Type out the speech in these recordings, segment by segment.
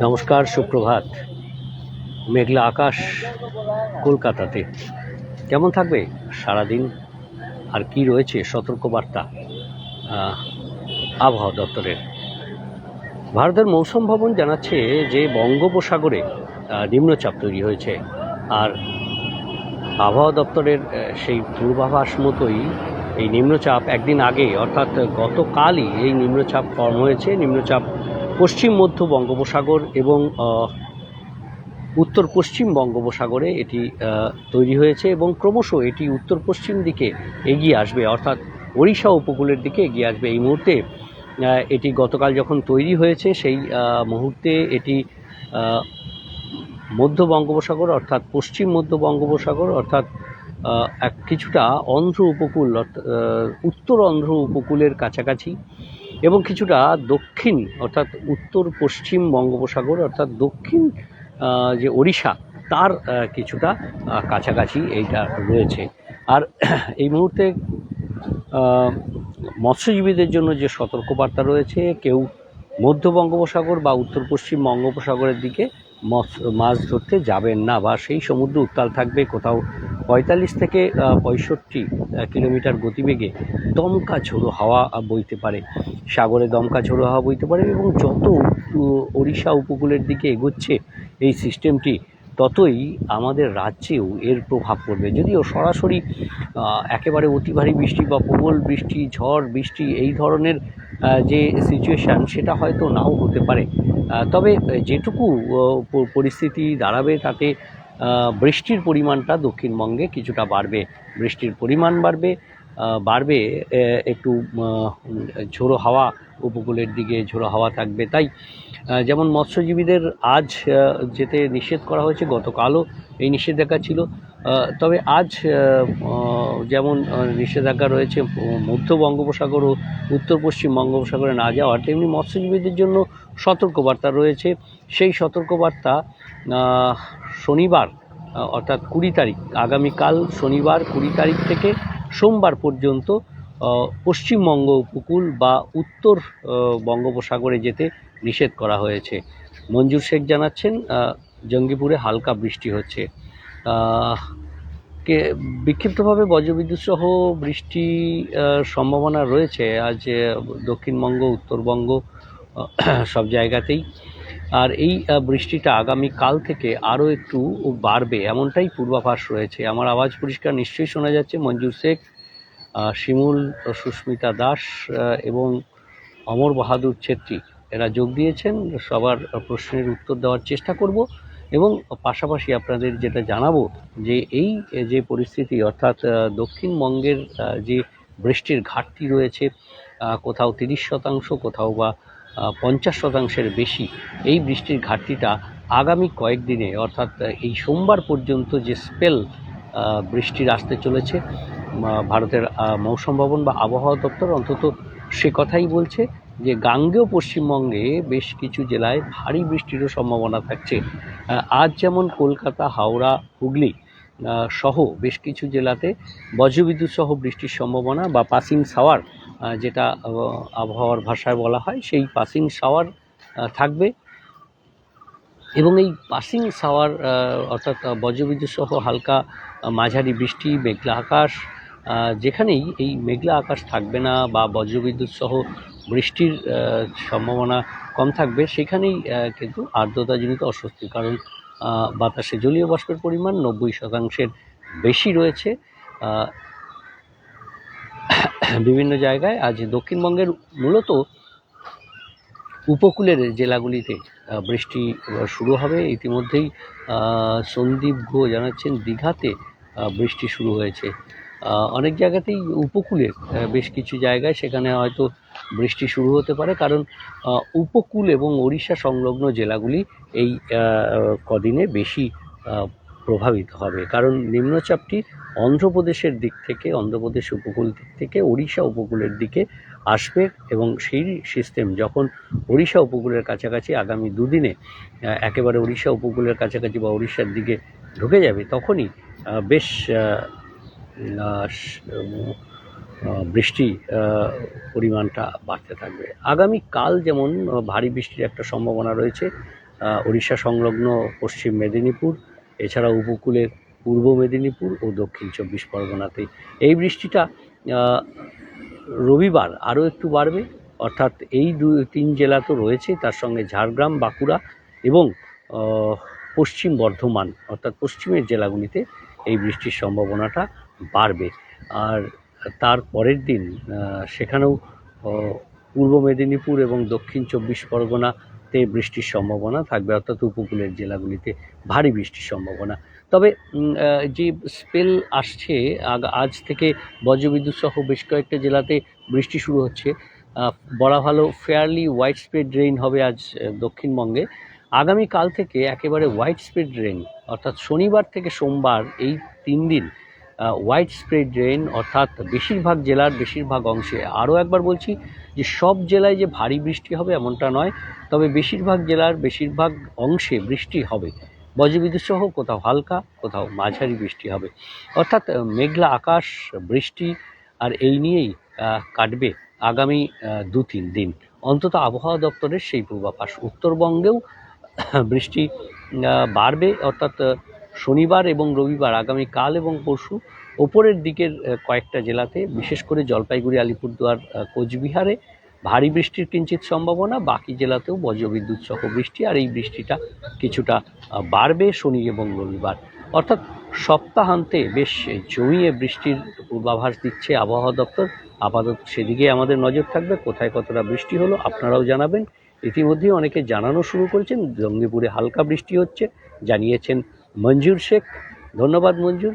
নমস্কার, সুপ্রভাত। মেঘলা আকাশ কলকাতাতে। কেমন থাকবে সারাদিন, আর কি রয়েছে সতর্কবার্তা আবহাওয়া দপ্তরের? ভারতের মৌসুম ভবন জানাচ্ছে যে বঙ্গোপসাগরে নিম্নচাপ তৈরি হয়েছে, আর আবহাওয়া দপ্তরের সেই পূর্বাভাস মতোই এই নিম্নচাপ একদিন আগে অর্থাৎ গতকালই এই নিম্নচাপ ফর্ম হয়েছে। নিম্নচাপ পশ্চিম মধ্য বঙ্গোপসাগর এবং উত্তর পশ্চিম বঙ্গোপসাগরে এটি তৈরি হয়েছে এবং ক্রমশ এটি উত্তর পশ্চিম দিকে এগিয়ে আসবে, অর্থাৎ ওড়িশা উপকূলের দিকে এগিয়ে আসবে। এই মুহূর্তে এটি গতকাল যখন তৈরি হয়েছে সেই মুহূর্তে এটি মধ্য বঙ্গোপসাগর অর্থাৎ পশ্চিম মধ্য বঙ্গোপসাগর অর্থাৎ কিছুটা অন্ধ্র উপকূল উত্তর অন্ধ্র উপকূলের কাছাকাছি এবং কিছুটা দক্ষিণ অর্থাৎ উত্তর পশ্চিম বঙ্গোপসাগর অর্থাৎ দক্ষিণ যে ওড়িশা তার কিছুটা কাছাকাছি এইটা রয়েছে। আর এই মুহূর্তে মৎস্যজীবীদের জন্য যে সতর্কবার্তা রয়েছে, কেউ মধ্য বঙ্গোপসাগর বা উত্তর পশ্চিম বঙ্গোপসাগরের দিকে মাছ ধরতে যাবেন না, বা সেই সমুদ্র উত্তাল থাকবে। কোথাও 45 থেকে 65 কিলোমিটার গতিবেগে দমকা ঝোড়ো হাওয়া বইতে পারে, সাগরে দমকা ঝোড়ো হাওয়া বইতে পারে। এবং যত ওড়িশা উপকূলের দিকে এগোচ্ছে এই সিস্টেমটি, ততই আমাদের রাজ্যেও এর প্রভাব পড়বে। যদিও সরাসরি একেবারে অতি ভারী বৃষ্টি বা প্রবল বৃষ্টি, ঝড় বৃষ্টি এই ধরনের যে সিচুয়েশান সেটা হয়তো নাও হতে পারে, তবে যেটুকু পরিস্থিতি দাঁড়াবে তাতে বৃষ্টির পরিমাণটা দক্ষিণবঙ্গে কিছুটা বাড়বে। বৃষ্টির পরিমাণ বাড়বে একটু ঝোড়ো হাওয়া উপকূলের দিকে ঝোড়ো হাওয়া থাকবে। তাই যেমন মৎস্যজীবীদের আজ যেতে নিষেধ করা হয়েছে, গতকালও এই নিষেধাজ্ঞা ছিল, তবে আজ যেমন নিষেধাজ্ঞা রয়েছে মধ্য বঙ্গোপসাগর ও উত্তর পশ্চিম বঙ্গোপসাগরে না যাওয়ার, তেমনি মৎস্যজীবীদের জন্য সতর্কবার্তা রয়েছে। সেই সতর্কবার্তা শনিবার অর্থাৎ 20 তারিখ, আগামীকাল শনিবার 20 তারিখ থেকে সোমবার পর্যন্ত পশ্চিমবঙ্গ উপকূল বা উত্তর বঙ্গোপসাগরে যেতে নিষেধ করা হয়েছে। মঞ্জুর শেখ জানাচ্ছেন জঙ্গিপুরে হালকা বৃষ্টি হচ্ছে, বিক্ষিপ্তভাবে বজ্রবিদ্যুৎ সহ বৃষ্টি সম্ভাবনা রয়েছে আজ দক্ষিণবঙ্গ উত্তরবঙ্গ সব জায়গাতেই। আর এই বৃষ্টিটা আগামীকাল থেকে আরও একটু বাড়বে এমনটাই পূর্বাভাস রয়েছে। আমার আওয়াজ পরিষ্কার নিশ্চয়ই শোনা যাচ্ছে। মঞ্জুর শেখ, শিমুল, সুস্মিতা দাস এবং অমর বাহাদুর ছেত্রী এরা যোগ দিয়েছেন। সবার প্রশ্নের উত্তর দেওয়ার চেষ্টা করব এবং পাশাপাশি আপনাদের যেটা জানাবো যে এই যে পরিস্থিতি অর্থাৎ দক্ষিণবঙ্গের যে বৃষ্টির ঘাটতি রয়েছে, কোথাও 30%, কোথাও বা 50%-এর বেশি, এই বৃষ্টির ঘাটতিটা আগামী কয়েকদিনে অর্থাৎ এই সোমবার পর্যন্ত যে স্পেল বৃষ্টির আসতে চলেছে, ভারতের মৌসুম ভবন বা আবহাওয়া দপ্তর অন্তত সে কথাই বলছে যে গাঙ্গেয় পশ্চিমবঙ্গে বেশ কিছু জেলায় ভারী বৃষ্টিরও সম্ভাবনা থাকছে। আজ যেমন কলকাতা, হাওড়া, হুগলি সহ বেশ কিছু জেলাতে বজ্রবিদ্যুৎ সহ বৃষ্টির সম্ভাবনা বা পাসিং শাওয়ার যেটা আবহাওয়ার ভাষায় বলা হয়, সেই পাসিং শাওয়ার থাকবে। এবং এই পাসিং শাওয়ার অর্থাৎ বজ্রবিদ্যুৎ সহ হালকা মাঝারি বৃষ্টি, মেঘলা আকাশ, যেখানেই এই মেঘলা আকাশ থাকবে না বা বজ্রবিদ্যুৎ সহ বৃষ্টির সম্ভাবনা কম থাকবে, সেখানেই কিন্তু আর্দ্রতাজনিত অস্বস্তি, কারণ বাতাসে জলীয় বাষ্পের পরিমাণ 90%-এর বেশি রয়েছে বিভিন্ন জায়গায়। আজ দক্ষিণবঙ্গের মূলত উপকূলের জেলাগুলিতে বৃষ্টি শুরু হবে। ইতিমধ্যেই সন্দীপ ঘো জানাচ্ছেন দীঘাতে বৃষ্টি শুরু হয়েছে। অনেক জায়গাতেই উপকূলের বেশ কিছু জায়গায় সেখানে হয়তো বৃষ্টি শুরু হতে পারে, কারণ উপকূল এবং ওড়িশা সংলগ্ন জেলাগুলি এই কদিনে বেশি প্রভাবিত হবে, কারণ নিম্নচাপটি অন্ধ্রপ্রদেশের দিক থেকে, অন্ধ্রপ্রদেশ উপকূল দিক থেকে ওড়িশা উপকূলের দিকে আসবে এবং সেই সিস্টেম যখন ওড়িশা উপকূলের কাছাকাছি আগামী দুদিনে একেবারে ওড়িশা উপকূলের কাছাকাছি বা ওড়িশার দিকে ঢুকে যাবে, তখনই বেশ বৃষ্টি পরিমাণটা বাড়তে থাকবে। আগামীকাল যেমন ভারী বৃষ্টির একটা সম্ভাবনা রয়েছে উড়িষ্যা সংলগ্ন পশ্চিম মেদিনীপুর, এছাড়া উপকূলের পূর্ব মেদিনীপুর ও দক্ষিণ 24 পরগনাতে। এই বৃষ্টিটা রবিবার আরও একটু বাড়বে, অর্থাৎ এই 2-3 জেলা তো রয়েছে, তার সঙ্গে ঝাড়গ্রাম, বাঁকুড়া এবং পশ্চিম বর্ধমান অর্থাৎ পশ্চিমের জেলাগুলিতে এই বৃষ্টির সম্ভাবনাটা বাড়বে। আর তার পরের দিন সেখানেও পূর্ব মেদিনীপুর এবং দক্ষিণ 24 পরগনাতে বৃষ্টির সম্ভাবনা থাকবে, অর্থাৎ উপকূলের জেলাগুলিতে ভারী বৃষ্টির সম্ভাবনা। তবে যে স্পেল আসছে আজ থেকে বজ্রবিদ্যুৎ সহ বেশ কয়েকটা জেলাতে বৃষ্টি শুরু হচ্ছে, বলা ভালো ফেয়ারলি হোয়াইট স্প্রেড রেইন হবে আজ দক্ষিণবঙ্গে। আগামীকাল থেকে একেবারে হোয়াইট স্প্রেড রেইন, অর্থাৎ শনিবার থেকে সোমবার এই 3 দিন হোয়াইট স্প্রেড রেইন, অর্থাৎ বেশিরভাগ জেলার বেশিরভাগ অংশে। আরও একবার বলছি যে সব জেলায় যে ভারী বৃষ্টি হবে এমনটা নয়, তবে বেশিরভাগ জেলার বেশিরভাগ অংশে বৃষ্টি হবে, বজ্রবিদ্যুৎ সহ কোথাও হালকা কোথাও মাঝারি বৃষ্টি হবে। অর্থাৎ মেঘলা আকাশ, বৃষ্টি, আর এই নিয়েই কাটবে আগামী 2-3 দিন, অন্তত আবহাওয়া দপ্তরের সেই পূর্বাভাস। উত্তরবঙ্গেও বৃষ্টি বাড়বে, অর্থাৎ শনিবার এবং রবিবার আগামীকাল এবং পরশু ওপরের দিকের কয়েকটা জেলাতে, বিশেষ করে জলপাইগুড়ি, আলিপুরদুয়ার, কোচবিহারে ভারী বৃষ্টির কিঞ্চিত সম্ভাবনা, বাকি জেলাতেও বজ্রবিদ্যুৎ সহ বৃষ্টি। আর এই বৃষ্টিটা কিছুটা বাড়বে শনি এবং রবিবার, অর্থাৎ সপ্তাহান্তে বেশ জমিয়ে বৃষ্টির পূর্বাভাস দিচ্ছে আবহাওয়া দপ্তর। আপাতত সেদিকে আমাদের নজর থাকবে, কোথায় কতটা বৃষ্টি হলো আপনারাও জানাবেন। ইতিমধ্যেই অনেকে জানানো শুরু করেছেন, জঙ্গিপুরে হালকা বৃষ্টি হচ্ছে জানিয়েছেন মঞ্জুর শেখ, ধন্যবাদ মঞ্জুর।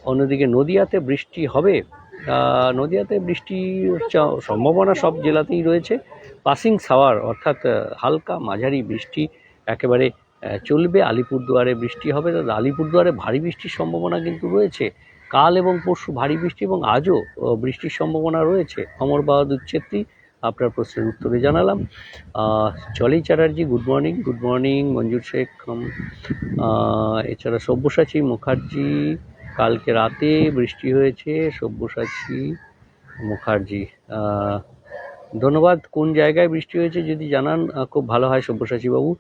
অন্যদিকে নদিয়াতে বৃষ্টি হবে, নদিয়াতে বৃষ্টির সম্ভাবনা সব জেলাতেই রয়েছে। পাসিং শাওয়ার অর্থাৎ হালকা মাঝারি বৃষ্টি একেবারে চলবে। আলিপুরদুয়ারে বৃষ্টি হবে, আলিপুরদুয়ারে ভারী বৃষ্টির সম্ভাবনা কিন্তু রয়েছে। কাল এবং পরশু ভারী বৃষ্টি এবং আজও বৃষ্টির সম্ভাবনা রয়েছে। অমর বাহাদুর ছেত্রী, আপনার প্রশ্নের উত্তরে জানালাম। জলি চ্যাটার্জি, গুড মর্নিং মঞ্জুর শেখ। এছাড়া সব্যসাচী মুখার্জি, কালকে রাতে বৃষ্টি হয়েছে। সব্যসাচী মুখার্জি, ধন্যবাদ। কোন জায়গায় বৃষ্টি হয়েছে যদি জানান খুব ভালো হয় সব্যসাচী বাবু।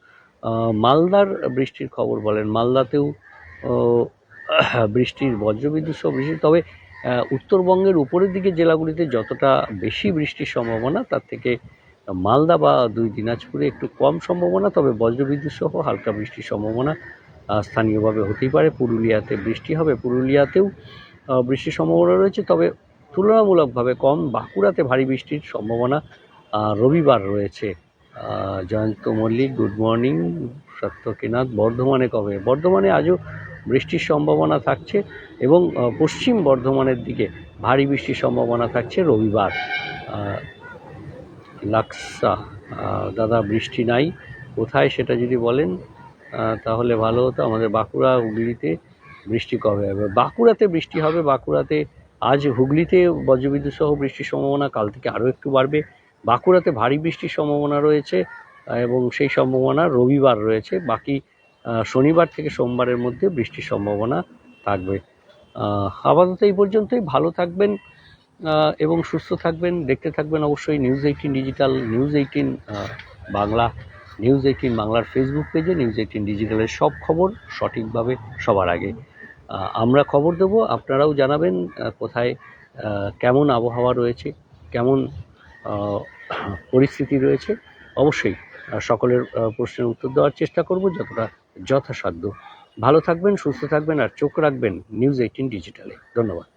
মালদার বৃষ্টির খবর বলেন, মালদাতেও বৃষ্টির বজ্রবিদ্যুৎ সহ বৃষ্টি। তবে উত্তরবঙ্গের উপরের দিকে জেলাগুলিতে যতটা বেশি বৃষ্টির সম্ভাবনা, তার থেকে মালদা বা 2 দিনাজপুরে একটু কম সম্ভাবনা, তবে বজ্রবিদ্যুৎ সহ হালকা বৃষ্টির সম্ভাবনা স্থানীয়ভাবে হতেই পারে। পুরুলিয়াতে বৃষ্টি হবে, পুরুলিয়াতেও বৃষ্টির সম্ভাবনা রয়েছে, তবে তুলনামূলকভাবে কম। বাঁকুড়াতে ভারী বৃষ্টির সম্ভাবনা রবিবার রয়েছে। Jayanta Mallick, good morning. সত্যকেনাথ, বর্ধমানে কবে? বর্ধমানে আজও বৃষ্টির সম্ভাবনা থাকছে এবং পশ্চিম বর্ধমানের দিকে ভারী বৃষ্টির সম্ভাবনা থাকছে রবিবার। লাক্সা, দাদা বৃষ্টি নাই, কোথায় সেটা যদি বলেন তাহলে ভালো হতো। আমাদের বাঁকুড়া, হুগলিতে বৃষ্টি কবে হবে? বাঁকুড়াতে বৃষ্টি হবে, বাঁকুড়াতে আজ, হুগলিতে বজ্রবিদ্যুৎ সহ বৃষ্টির সম্ভাবনা কাল থেকে আরও একটু বাড়বে। বাঁকুড়াতে ভারী বৃষ্টির সম্ভাবনা রয়েছে এবং সেই সম্ভাবনা রবিবার রয়েছে। বাকি শনিবার থেকে সোমবারের মধ্যে বৃষ্টির সম্ভাবনা থাকবে। আপাতত এই পর্যন্তই। ভালো থাকবেন এবং সুস্থ থাকবেন। দেখতে থাকবেন অবশ্যই News eighteen digital, News eighteen Bangla, News eighteen বাংলার ফেসবুক পেজে। নিউজ18 ডিজিটালের সব খবর সঠিকভাবে সবার আগে আমরা খবর দেবো, আপনারাও জানাবেন কোথায় কেমন আবহাওয়া রয়েছে, কেমন পরিস্থিতি রয়েছে। অবশ্যই সকলের প্রশ্নের উত্তর দেওয়ার চেষ্টা করব যতটা যথাসাধ্য। ভালো থাকবেন, সুস্থ থাকবেন আর চোখ রাখবেন নিউজ18 ডিজিটালে। ধন্যবাদ।